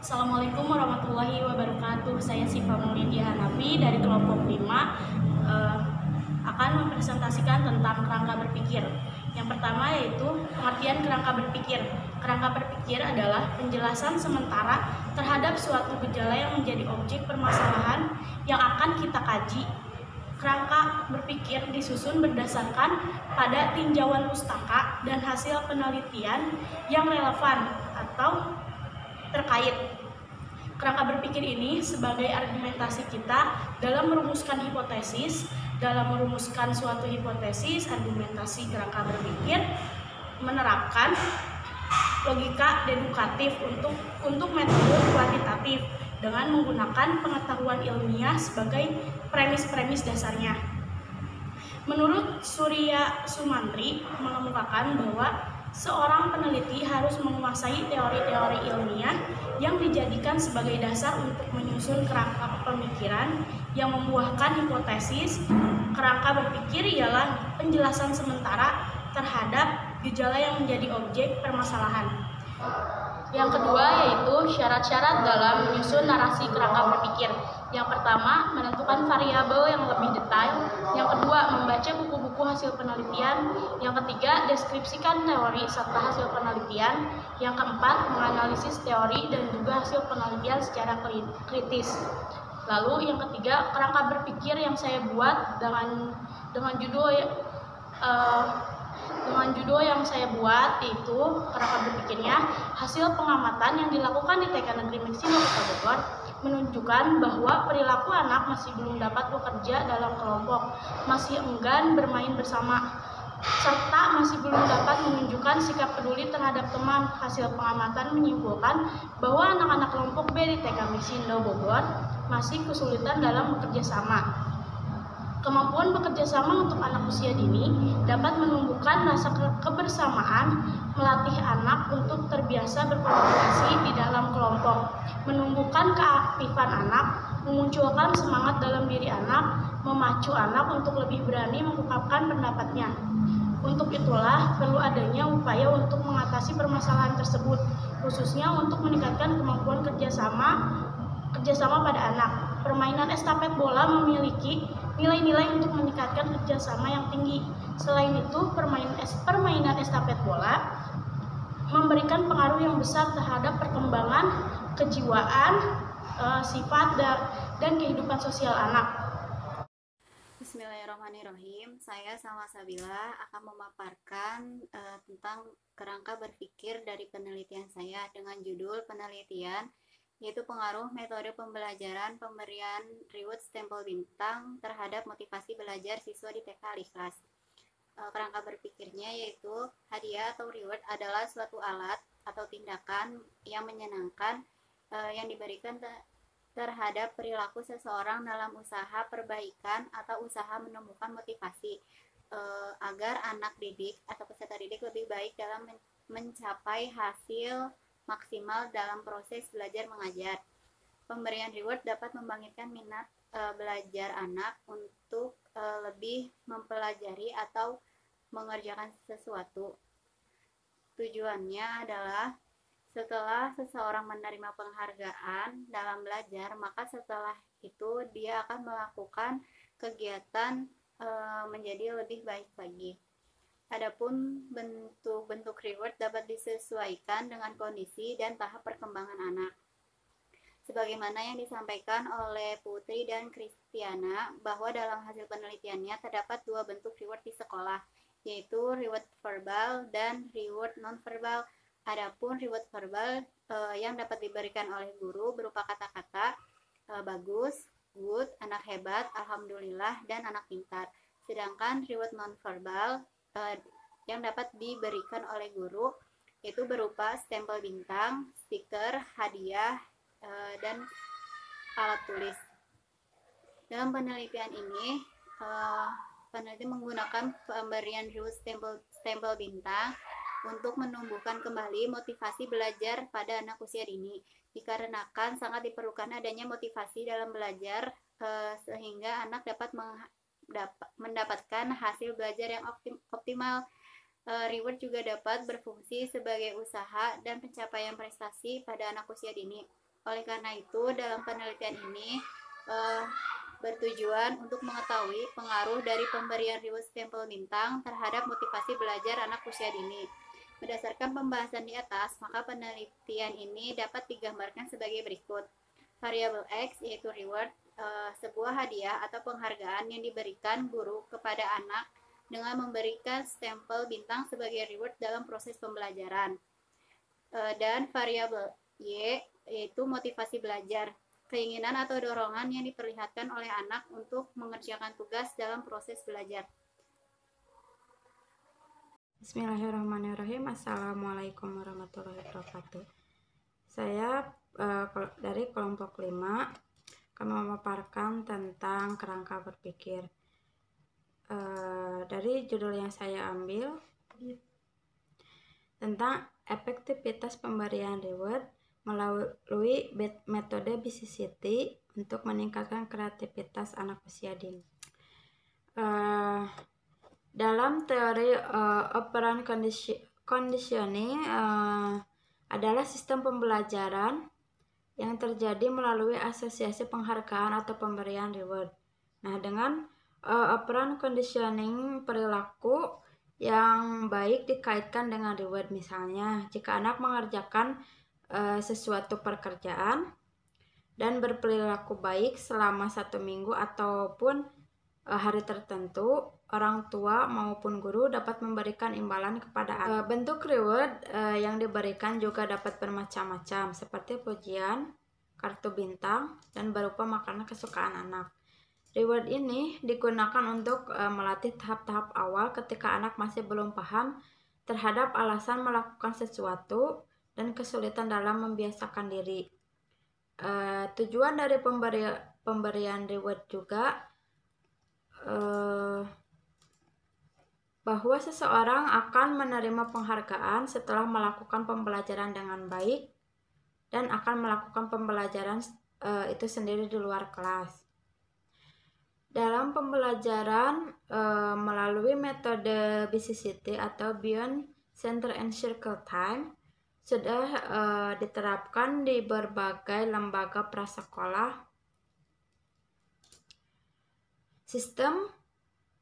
Assalamualaikum warahmatullahi wabarakatuh. Saya Siva Maulidia Hanafi dari kelompok 5 akan mempresentasikan tentang kerangka berpikir. Yang pertama yaitu pengertian kerangka berpikir. Kerangka berpikir adalah penjelasan sementara terhadap suatu gejala yang menjadi objek permasalahan yang akan kita kaji. Kerangka berpikir disusun berdasarkan pada tinjauan pustaka dan hasil penelitian yang relevan atau terkait. Kerangka berpikir ini sebagai argumentasi kita dalam merumuskan hipotesis. Dalam merumuskan suatu hipotesis, argumentasi kerangka berpikir menerapkan logika dedukatif untuk metode kuantitatif dengan menggunakan pengetahuan ilmiah sebagai premis-premis dasarnya. Menurut Surya Sumantri mengemukakan bahwa seorang peneliti harus menguasai teori-teori ilmiah yang dijadikan sebagai dasar untuk menyusun kerangka pemikiran yang membuahkan hipotesis. Kerangka berpikir ialah penjelasan sementara terhadap gejala yang menjadi objek permasalahan. Yang kedua yaitu syarat-syarat dalam menyusun narasi kerangka berpikir. Yang pertama, menentukan variabel yang lebih detail. Yang kedua, membaca buku-buku hasil penelitian. Yang ketiga, deskripsikan teori serta hasil penelitian. Yang keempat, menganalisis teori dan juga hasil penelitian secara kritis. Lalu yang ketiga, kerangka berpikir yang saya buat dengan judul yang saya buat yaitu kerangka berpikirnya hasil pengamatan yang dilakukan di TK Negeri Meksiko Kota Bogor menunjukkan bahwa perilaku anak masih belum dapat bekerja dalam kelompok, masih enggan bermain bersama, serta masih belum dapat menunjukkan sikap peduli terhadap teman. Hasil pengamatan menyimpulkan bahwa anak-anak kelompok B di TK Meksiko Bogor masih kesulitan dalam bekerja sama. Kemampuan bekerja sama untuk anak usia dini dapat menumbuhkan rasa kebersamaan, melatih anak untuk terbiasa berkomunikasi di dalam kelompok, menumbuhkan keaktifan anak, memunculkan semangat dalam diri anak, memacu anak untuk lebih berani mengungkapkan pendapatnya. Untuk itulah perlu adanya upaya untuk mengatasi permasalahan tersebut, khususnya untuk meningkatkan kemampuan kerjasama pada anak. Permainan estafet bola memiliki nilai-nilai untuk meningkatkan kerjasama yang tinggi. Selain itu, permainan estafet bola memberikan pengaruh yang besar terhadap perkembangan kejiwaan, sifat dan kehidupan sosial anak. Bismillahirrahmanirrahim. Saya sama Sabila akan memaparkan tentang kerangka berpikir dari penelitian saya dengan judul penelitian yaitu pengaruh metode pembelajaran pemberian reward stempel bintang terhadap motivasi belajar siswa di TK Al-Ikhlas. Kerangka berpikirnya yaitu hadiah atau reward adalah suatu alat atau tindakan yang menyenangkan yang diberikan terhadap perilaku seseorang dalam usaha perbaikan atau usaha menumbuhkan motivasi agar anak didik atau peserta didik lebih baik dalam mencapai hasil maksimal dalam proses belajar mengajar. Pemberian reward dapat membangkitkan minat belajar anak untuk lebih mempelajari atau mengerjakan sesuatu. Tujuannya adalah setelah seseorang menerima penghargaan dalam belajar, maka setelah itu dia akan melakukan kegiatan menjadi lebih baik lagi. Adapun bentuk-bentuk reward dapat disesuaikan dengan kondisi dan tahap perkembangan anak. Sebagaimana yang disampaikan oleh Putri dan Kristiana bahwa dalam hasil penelitiannya terdapat dua bentuk reward di sekolah, yaitu reward verbal dan reward non-verbal. Adapun reward verbal yang dapat diberikan oleh guru berupa kata-kata bagus, good, anak hebat, alhamdulillah, dan anak pintar. Sedangkan reward non-verbal yang dapat diberikan oleh guru itu berupa stempel bintang, stiker, hadiah, dan alat tulis. Dalam penelitian ini, peneliti menggunakan pemberian reward stempel bintang untuk menumbuhkan kembali motivasi belajar pada anak usia dini, dikarenakan sangat diperlukan adanya motivasi dalam belajar sehingga anak dapat mendapatkan hasil belajar yang optimal. Reward juga dapat berfungsi sebagai usaha dan pencapaian prestasi pada anak usia dini. Oleh karena itu, dalam penelitian ini bertujuan untuk mengetahui pengaruh dari pemberian reward stempel bintang terhadap motivasi belajar anak usia dini. Berdasarkan pembahasan di atas, maka penelitian ini dapat digambarkan sebagai berikut. Variabel X yaitu reward, sebuah hadiah atau penghargaan yang diberikan guru kepada anak dengan memberikan stempel bintang sebagai reward dalam proses pembelajaran. Dan variabel Y yaitu motivasi belajar, keinginan atau dorongan yang diperlihatkan oleh anak untuk mengerjakan tugas dalam proses belajar. Bismillahirrahmanirrahim. Assalamualaikum warahmatullahi wabarakatuh. Saya dari kelompok 5 akan memaparkan tentang kerangka berpikir. Dari judul yang saya ambil tentang efektivitas pemberian reward melalui metode BCCT untuk meningkatkan kreativitas anak usia dini. Dalam teori operant conditioning adalah sistem pembelajaran yang terjadi melalui asosiasi penghargaan atau pemberian reward. Nah, dengan operant conditioning, perilaku yang baik dikaitkan dengan reward. Misalnya, jika anak mengerjakan sesuatu pekerjaan dan berperilaku baik selama 1 minggu ataupun hari tertentu, orang tua maupun guru dapat memberikan imbalan kepada anak. Bentuk reward yang diberikan juga dapat bermacam-macam, seperti pujian, kartu bintang, dan berupa makanan kesukaan anak. Reward ini digunakan untuk melatih tahap-tahap awal ketika anak masih belum paham terhadap alasan melakukan sesuatu dan kesulitan dalam membiasakan diri. Tujuan dari pemberian reward juga bahwa seseorang akan menerima penghargaan setelah melakukan pembelajaran dengan baik dan akan melakukan pembelajaran itu sendiri di luar kelas. Dalam pembelajaran melalui metode BCCT atau Beyond Center and Circle Time sudah diterapkan di berbagai lembaga prasekolah. Sistem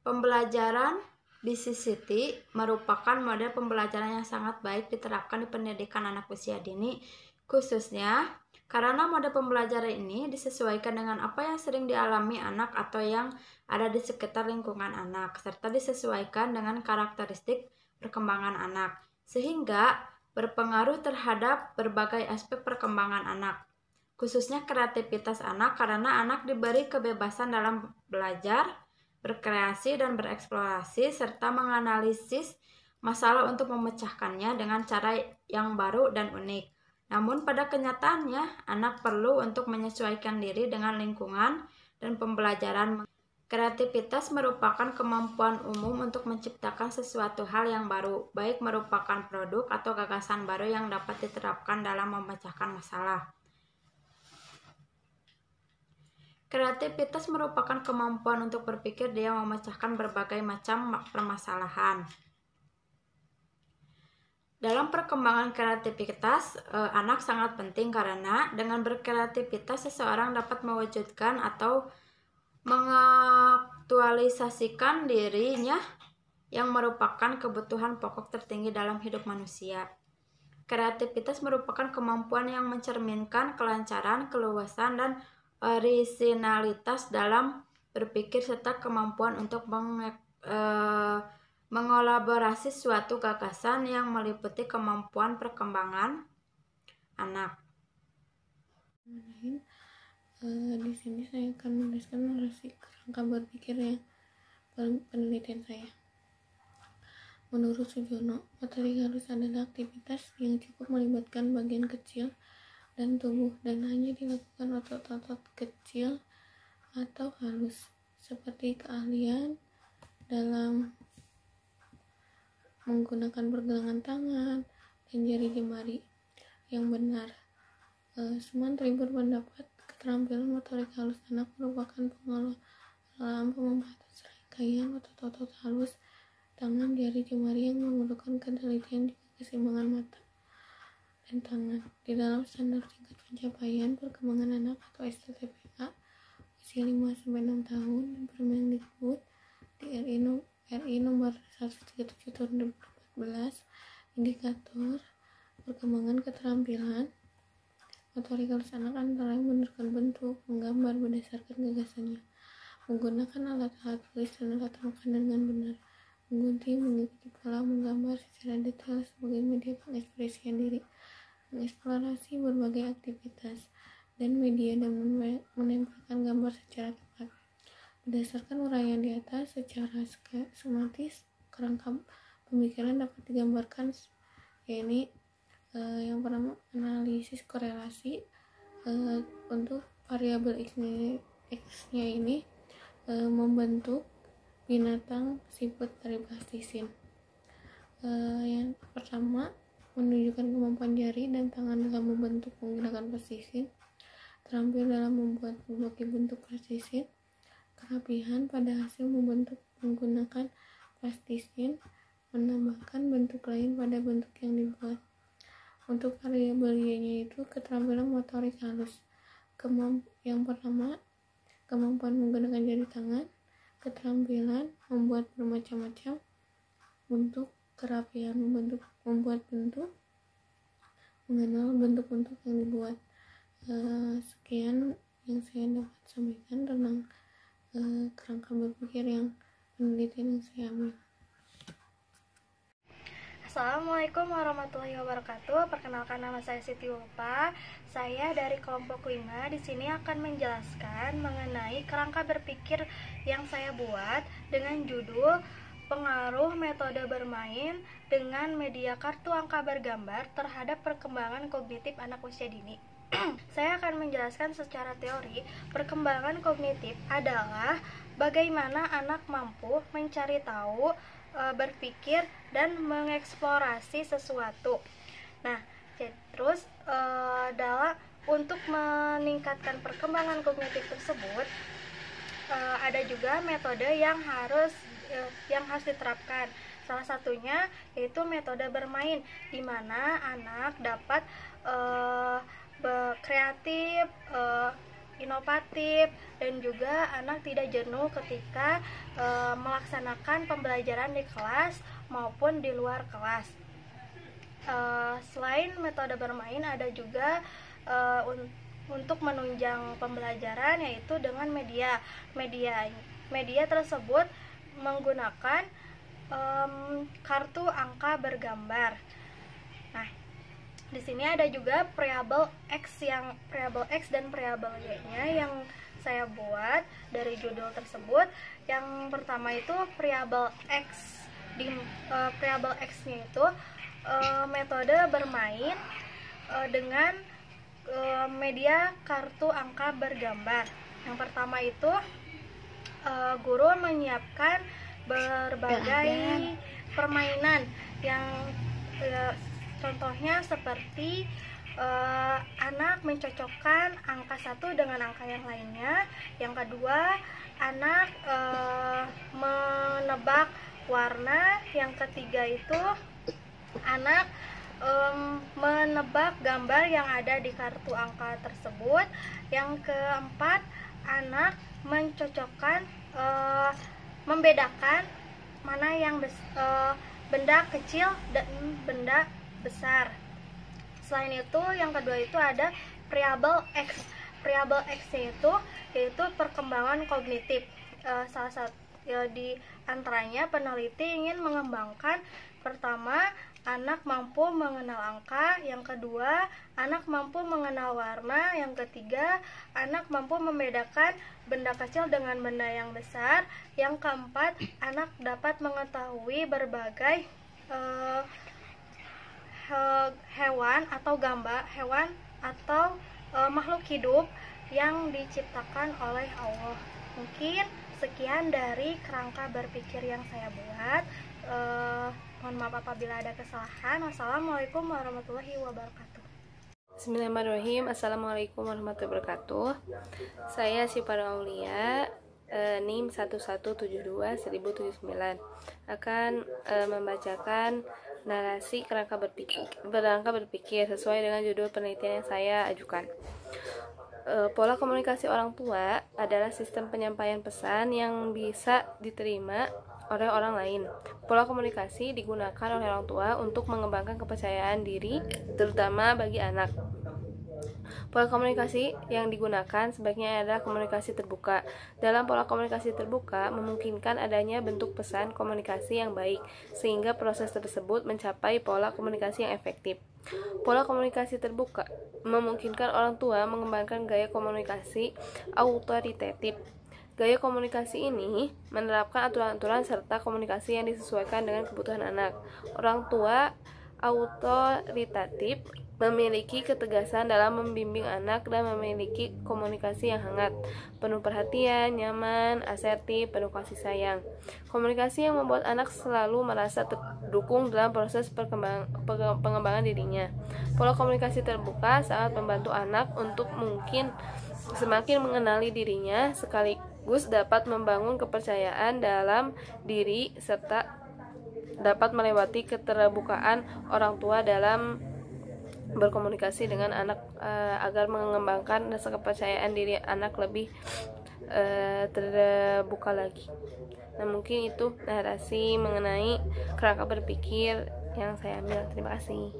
pembelajaran BCCT merupakan model pembelajaran yang sangat baik diterapkan di pendidikan anak usia dini, khususnya karena model pembelajaran ini disesuaikan dengan apa yang sering dialami anak atau yang ada di sekitar lingkungan anak, serta disesuaikan dengan karakteristik perkembangan anak, sehingga berpengaruh terhadap berbagai aspek perkembangan anak, khususnya kreativitas anak, karena anak diberi kebebasan dalam belajar, berkreasi dan bereksplorasi, serta menganalisis masalah untuk memecahkannya dengan cara yang baru dan unik. Namun pada kenyataannya, anak perlu untuk menyesuaikan diri dengan lingkungan dan pembelajaran. Kreativitas merupakan kemampuan umum untuk menciptakan sesuatu hal yang baru, baik merupakan produk atau gagasan baru yang dapat diterapkan dalam memecahkan masalah. Kreativitas merupakan kemampuan untuk berpikir dia memecahkan berbagai macam permasalahan. Dalam perkembangan kreativitas, anak sangat penting karena dengan berkreativitas seseorang dapat mewujudkan atau mengaktualisasikan dirinya yang merupakan kebutuhan pokok tertinggi dalam hidup manusia. Kreativitas merupakan kemampuan yang mencerminkan kelancaran, keluasan, dan orisinalitas dalam berpikir serta kemampuan untuk mengolaborasi suatu gagasan yang meliputi kemampuan perkembangan anak. Di sini saya akan menuliskan narasi kerangka berpikir yang penelitian saya. Menurut Sujono, motorik halus adalah aktivitas yang cukup melibatkan bagian kecil dan tubuh dan hanya dilakukan otot-otot kecil atau halus, seperti keahlian dalam menggunakan pergelangan tangan dan jari jemari yang benar. Sumantri berpendapat keterampilan motorik halus anak merupakan pengalaman pembatas rangkaian otot-otot halus tangan, jari jemari yang memerlukan ketelitian juga keseimbangan mata dan tangan. Di dalam standar tingkat pencapaian perkembangan anak atau STTPA usia 5-6 tahun dan Permendikbud di RI nomor 137 tahun 2014, indikator perkembangan keterampilan motorikalus anak antara lain menentukan bentuk, menggambar berdasarkan gagasannya, menggunakan alat-alat tulis dan alat makan dengan benar, menggunting, mengikuti pola, menggambar secara detail sebagai media pengekspresian diri, mengeksplorasi berbagai aktivitas dan media dan menempelkan gambar secara tepat. Berdasarkan uraian di atas, secara skematis kerangka pemikiran dapat digambarkan, yakni yang pertama analisis korelasi untuk variabel x-nya ini membentuk binatang siput dari plastisin. Yang pertama menunjukkan kemampuan jari dan tangan dalam membentuk menggunakan plastisin, terampil dalam membuat berbagai bentuk plastisin, kerapihan pada hasil membentuk menggunakan plastisin, menambahkan bentuk lain pada bentuk yang dibuat. Untuk variabel y-nya itu keterampilan motorik halus. Yang pertama, kemampuan menggunakan jari tangan, keterampilan membuat bermacam-macam bentuk, kerapihan membuat bentuk, mengenal bentuk-bentuk yang dibuat. Sekian yang saya dapat sampaikan tentang kerangka berpikir yang penelitian yang saya ambil. Assalamualaikum warahmatullahi wabarakatuh. Perkenalkan, nama saya Siti Ulfa. Saya dari kelompok 5. Di sini akan menjelaskan mengenai kerangka berpikir yang saya buat dengan judul pengaruh metode bermain dengan media kartu angka bergambar terhadap perkembangan kognitif anak usia dini. Saya akan menjelaskan secara teori. Perkembangan kognitif adalah bagaimana anak mampu mencari tahu, berpikir dan mengeksplorasi sesuatu. Nah, terus untuk meningkatkan perkembangan kognitif tersebut, ada juga metode yang harus diterapkan. Salah satunya yaitu metode bermain, di mana anak dapat kreatif, inovatif, dan juga anak tidak jenuh ketika melaksanakan pembelajaran di kelas maupun di luar kelas. Selain metode bermain, ada juga untuk menunjang pembelajaran, yaitu dengan media tersebut menggunakan kartu angka bergambar. Nah, di sini ada juga variabel x dan variabel y-nya yang saya buat dari judul tersebut. Yang pertama itu variabel x. Di variabel x-nya itu metode bermain dengan media kartu angka bergambar. Yang pertama itu guru menyiapkan berbagai permainan yang contohnya seperti anak mencocokkan angka 1 dengan angka yang lainnya. Yang kedua, anak menebak warna. Yang ketiga itu anak menebak gambar yang ada di kartu angka tersebut. Yang keempat, anak mencocokkan, membedakan mana yang benda kecil dan benda besar. Selain itu, yang kedua itu ada variabel x. Variabel x-nya itu yaitu perkembangan kognitif. Salah satu di antaranya peneliti ingin mengembangkan, pertama, anak mampu mengenal angka. Yang kedua, anak mampu mengenal warna. Yang ketiga, anak mampu membedakan benda kecil dengan benda yang besar. Yang keempat, anak dapat mengetahui berbagai hewan atau makhluk hidup yang diciptakan oleh Allah. Mungkin sekian dari kerangka berpikir yang saya buat. Mohon maaf apabila ada kesalahan. Wassalamualaikum warahmatullahi wabarakatuh. Bismillahirrahmanirrahim. Assalamualaikum warahmatullahi wabarakatuh. Saya Syifarul Aulia, NIM 1172-1079, akan membacakan narasi berangka berpikir sesuai dengan judul penelitian yang saya ajukan. Pola komunikasi orang tua adalah sistem penyampaian pesan yang bisa diterima oleh orang lain. Pola komunikasi digunakan oleh orang tua untuk mengembangkan kepercayaan diri, terutama bagi anak. Pola komunikasi yang digunakan sebaiknya adalah komunikasi terbuka. Dalam pola komunikasi terbuka, memungkinkan adanya bentuk pesan komunikasi yang baik, sehingga proses tersebut mencapai pola komunikasi yang efektif. Pola komunikasi terbuka memungkinkan orang tua mengembangkan gaya komunikasi autoritatif. Gaya komunikasi ini menerapkan aturan-aturan serta komunikasi yang disesuaikan dengan kebutuhan anak. Orang tua autoritatif memiliki ketegasan dalam membimbing anak dan memiliki komunikasi yang hangat, penuh perhatian, nyaman, asertif, penuh kasih sayang. Komunikasi yang membuat anak selalu merasa terdukung dalam proses pengembangan dirinya. Pola komunikasi terbuka sangat membantu anak untuk semakin mengenali dirinya, sekaligus dapat membangun kepercayaan dalam diri serta dapat melewati keterbukaan orang tua dalam berkomunikasi dengan anak agar mengembangkan rasa kepercayaan diri anak lebih terbuka lagi. Nah, mungkin itu narasi mengenai kerangka berpikir yang saya ambil. Terima kasih.